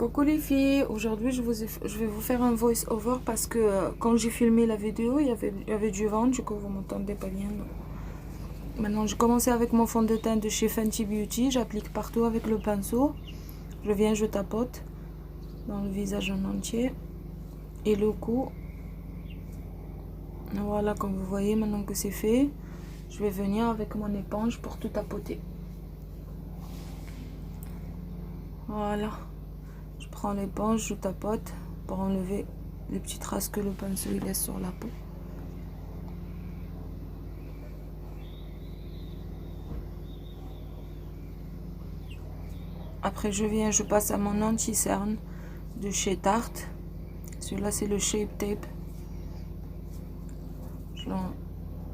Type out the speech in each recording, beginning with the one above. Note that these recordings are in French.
Coucou les filles, aujourd'hui je vais vous faire un voice over parce que quand j'ai filmé la vidéo il y avait du vent, du coup vous m'entendez pas bien. Donc. Maintenant j'ai commencé avec mon fond de teint de chez Fenty Beauty, j'applique partout avec le pinceau, je tapote dans le visage en entier et le cou. Voilà, comme vous voyez maintenant que c'est fait, je vais venir avec mon éponge pour tout tapoter. Voilà. Je prends l'éponge, je tapote pour enlever les petites traces que le pinceau il laisse sur la peau. Après je passe à mon anti-cerne de chez Tarte. Celui-là c'est le Shape Tape.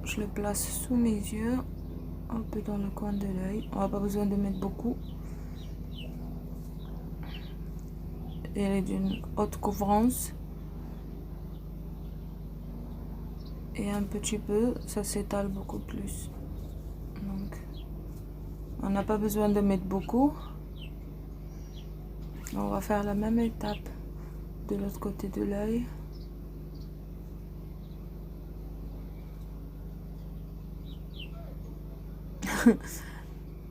Je le place sous mes yeux, un peu dans le coin de l'œil. On n'a pas besoin de mettre beaucoup. Et elle est d'une haute couvrance. Et un petit peu, ça s'étale beaucoup plus. Donc, on n'a pas besoin de mettre beaucoup. On va faire la même étape de l'autre côté de l'œil.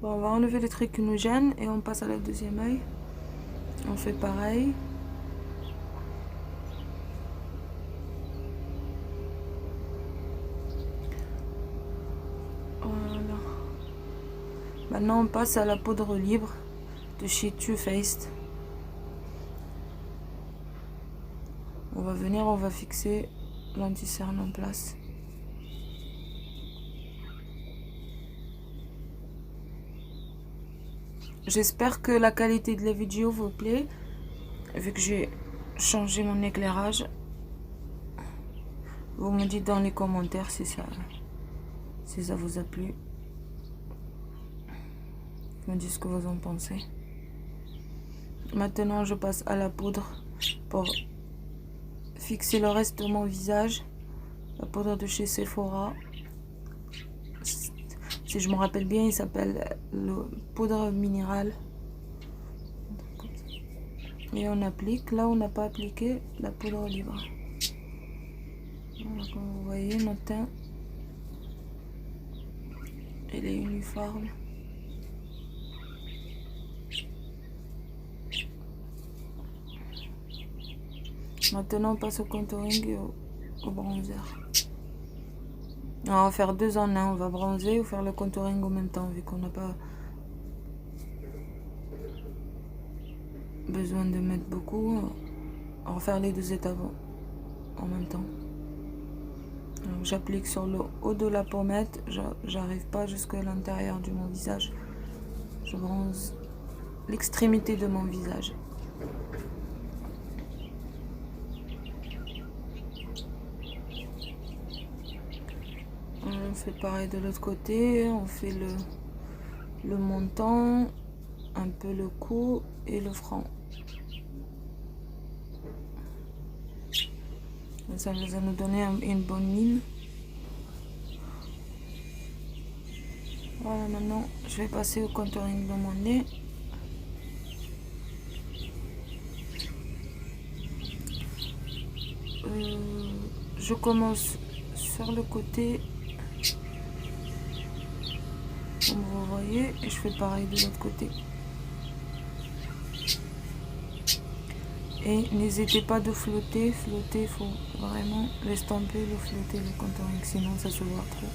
Bon, on va enlever les trucs qui nous gênent et on passe à la deuxième œil. On fait pareil. Voilà. Maintenant on passe à la poudre libre de chez Too Faced. On va venir, on va fixer l'anti-cerne en place. J'espère que la qualité de la vidéo vous plaît, vu que j'ai changé mon éclairage. Vous me dites dans les commentaires si ça vous a plu. Vous me dites ce que vous en pensez. Maintenant, je passe à la poudre pour fixer le reste de mon visage. La poudre de chez Sephora. Si je me rappelle bien, il s'appelle le poudre minérale. Et on applique. Là, on n'a pas appliqué la poudre libre. Voilà, comme vous voyez, notre teint, il est uniforme. Maintenant, on passe au contouring et au bronzer. On va faire deux en un. On va bronzer ou faire le contouring en même temps, vu qu'on n'a pas besoin de mettre beaucoup. On va faire les deux étapes en même temps. J'applique sur le haut de la pommette. J'arrive pas jusqu'à l'intérieur de mon visage. Je bronze l'extrémité de mon visage. On fait pareil de l'autre côté, on fait le menton, un peu le cou et le front. Ça va nous donner une bonne mine. Voilà, maintenant je vais passer au contouring de mon nez. Je commence sur le côté. Comme vous voyez, et je fais pareil de l'autre côté. Et n'hésitez pas de flotter, il faut vraiment l'estomper, le flotter, le contouring, sinon ça se voit trop.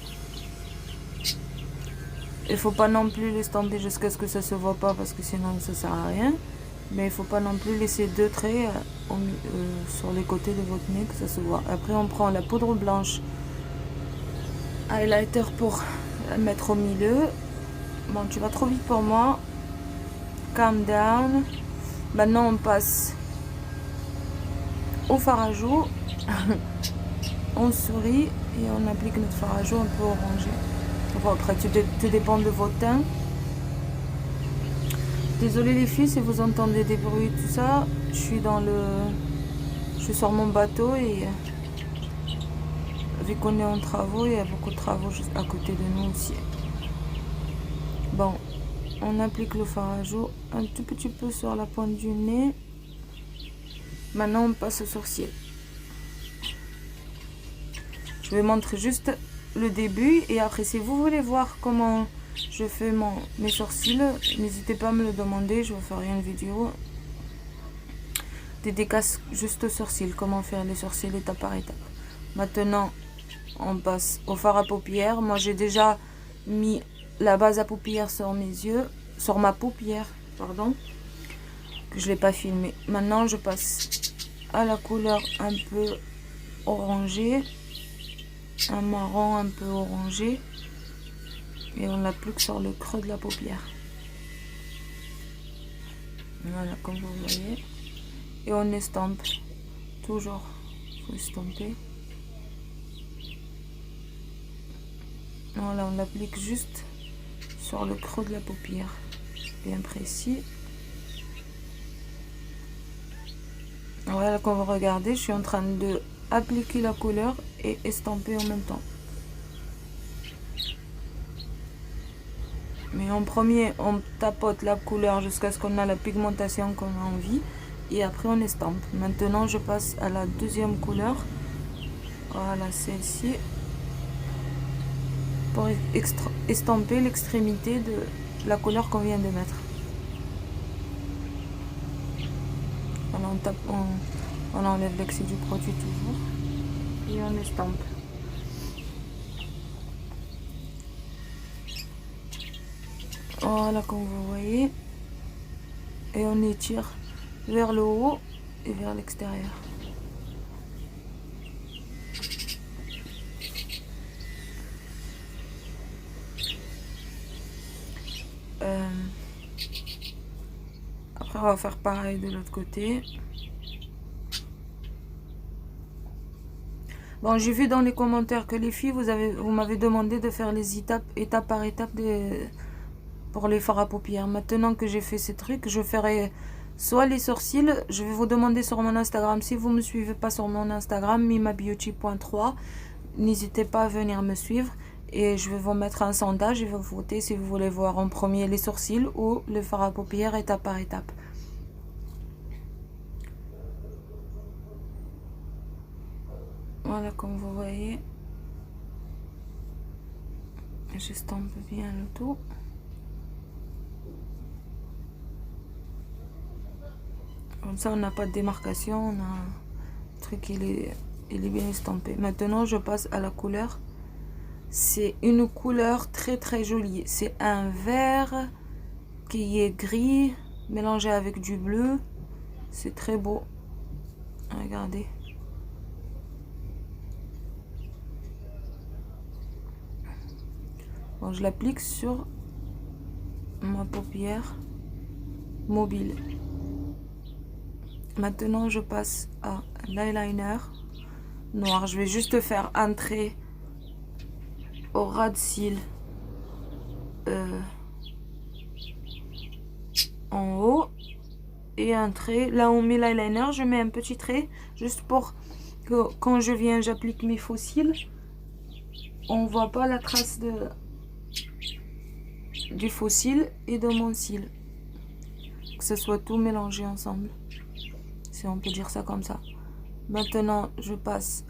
Il faut pas non plus l'estomper jusqu'à ce que ça se voit pas, parce que sinon ça sert à rien. Mais il faut pas non plus laisser deux traits sur les côtés de votre nez, que ça se voit. Après on prend la poudre blanche highlighter pour la mettre au milieu. Bon, tu vas trop vite pour moi. Calm down. Maintenant on passe au fard à joues. On sourit et on applique notre fard à joues un peu orangé. Enfin, après tout dépend de votre teint. Désolée les filles si vous entendez des bruits, tout ça. Je suis sur mon bateau et vu qu'on est en travaux, il y a beaucoup de travaux juste à côté de nous aussi. Bon, on applique le fard à joues un tout petit peu sur la pointe du nez. Maintenant, on passe au sourcil. Je vais montrer juste le début. Et après, si vous voulez voir comment je fais mes sourcils, n'hésitez pas à me le demander. Je vais faire une vidéo dédicace juste aux sourcils. Comment faire les sourcils étape par étape. Maintenant, on passe au fard à paupières. Moi, j'ai déjà mis la base à paupières sur mes yeux. Sur ma paupière, pardon. Que je ne l'ai pas filmé. Maintenant, je passe à la couleur un peu orangée. Un marron un peu orangé. Et on l'applique sur le creux de la paupière. Voilà, comme vous voyez. Et on estompe. Toujours, il faut estomper. Voilà, on l'applique juste sur le creux de la paupière. Bien précis. Voilà, comme vous regardez, je suis en train de appliquer la couleur et estomper en même temps. Mais en premier, on tapote la couleur jusqu'à ce qu'on a la pigmentation qu'on a envie. Et après, on estompe. Maintenant, je passe à la deuxième couleur. Voilà, celle-ci. Pour estomper l'extrémité de la couleur qu'on vient de mettre. Voilà, on enlève l'excès du produit toujours. Et on estompe. Voilà, comme vous voyez. Et on étire vers le haut et vers l'extérieur. Après, on va faire pareil de l'autre côté. Bon, j'ai vu dans les commentaires que les filles, vous m'avez demandé de faire les étape par étape pour les fards à paupières. Maintenant que j'ai fait ces trucs, je ferai soit les sourcils. Je vais vous demander sur mon Instagram. Si vous ne me suivez pas sur mon Instagram, mimabeauty.3, n'hésitez pas à venir me suivre. Et je vais vous mettre un sondage et vous voter si vous voulez voir en premier les sourcils ou le fard à paupières étape par étape. Voilà, comme vous voyez, j'estompe bien le tout. Comme ça, on n'a pas de démarcation, on a le truc, il est bien estampé. Maintenant, je passe à la couleur. C'est une couleur très très jolie. C'est un vert qui est gris mélangé avec du bleu. C'est très beau. Regardez. Bon, je l'applique sur ma paupière mobile. Maintenant, je passe à l'eyeliner noir. Je vais juste faire un trait au ras de cils en haut et un trait. Là, on met l'eyeliner. Je mets un petit trait juste pour que quand je viens, j'applique mes faux cils. On voit pas la trace du faux cil et de mon cil. Que ce soit tout mélangé ensemble. Si on peut dire ça comme ça. Maintenant, je passe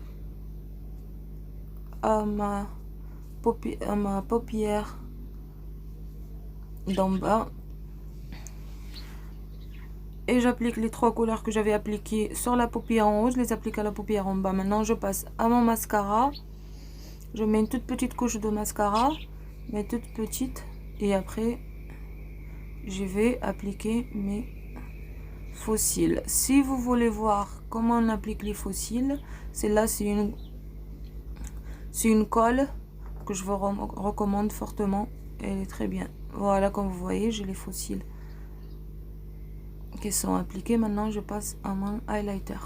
à ma paupière d'en bas. Et j'applique les trois couleurs que j'avais appliquées sur la paupière en haut. Je les applique à la paupière en bas. Maintenant, je passe à mon mascara. Je mets une toute petite couche de mascara. Mais toute petite. Et après, je vais appliquer mes faux cils. Si vous voulez voir comment on applique les faux cils, celle-là, c'est une colle que je vous recommande fortement. Elle est très bien. Voilà, comme vous voyez, j'ai les faux cils qui sont appliqués. Maintenant, je passe à mon highlighter.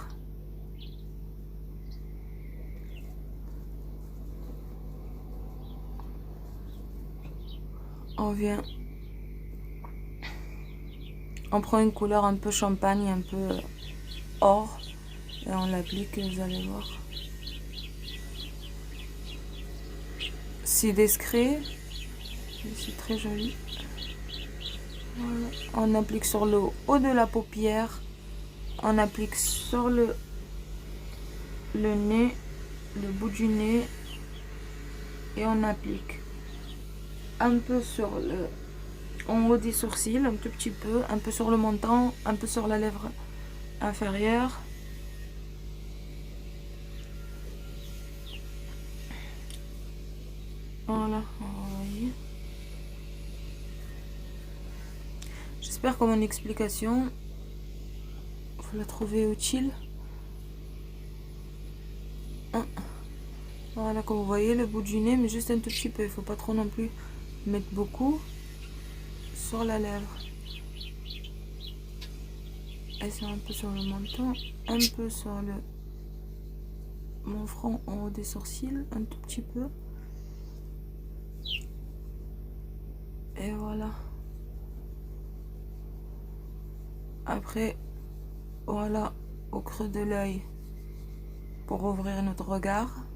On prend une couleur un peu champagne, un peu or, et on l'applique, vous allez voir. C'est discret, c'est très joli. Voilà. On applique sur le haut de la paupière On applique sur le nez, le bout du nez, et on applique un peu sur le en haut des sourcils, un tout petit peu, un peu sur le menton, un peu sur la lèvre inférieure. Voilà, voyez. J'espère que mon explication, vous la trouvez utile. Voilà, comme vous voyez, le bout du nez, mais juste un tout petit peu. Il ne faut pas trop non plus mettre beaucoup sur la lèvre. Et c'est un peu sur le menton, un peu sur mon front en haut des sourcils, un tout petit peu. Et voilà. Après, voilà, au creux de l'œil pour ouvrir notre regard.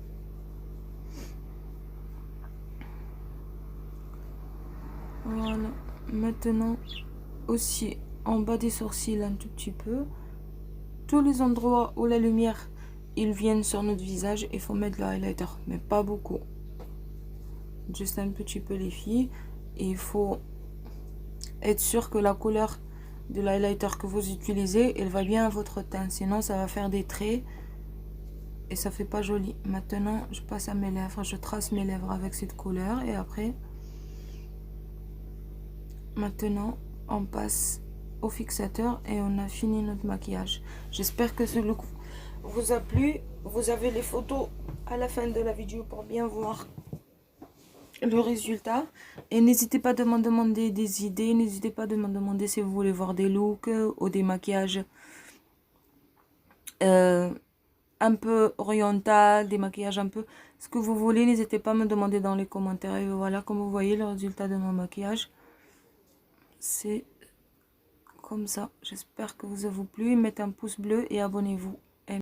Voilà. Maintenant, aussi en bas des sourcils un tout petit peu. Tous les endroits où la lumière, ils viennent sur notre visage, il faut mettre le highlighter, mais pas beaucoup. Juste un petit peu les filles. Et il faut être sûr que la couleur de l'highlighter que vous utilisez, elle va bien à votre teint. Sinon, ça va faire des traits et ça fait pas joli. Maintenant, je passe à mes lèvres. Je trace mes lèvres avec cette couleur. Et après, maintenant, on passe au fixateur et on a fini notre maquillage. J'espère que ce look vous a plu. Vous avez les photos à la fin de la vidéo pour bien voir le résultat. Et n'hésitez pas à me demander des idées. N'hésitez pas à me demander si vous voulez voir des looks ou des maquillages un peu oriental, des maquillages un peu ce que vous voulez. N'hésitez pas à me demander dans les commentaires. Et voilà, comme vous voyez, le résultat de mon maquillage, c'est comme ça. J'espère que vous a plu. Mettez un pouce bleu et abonnez-vous.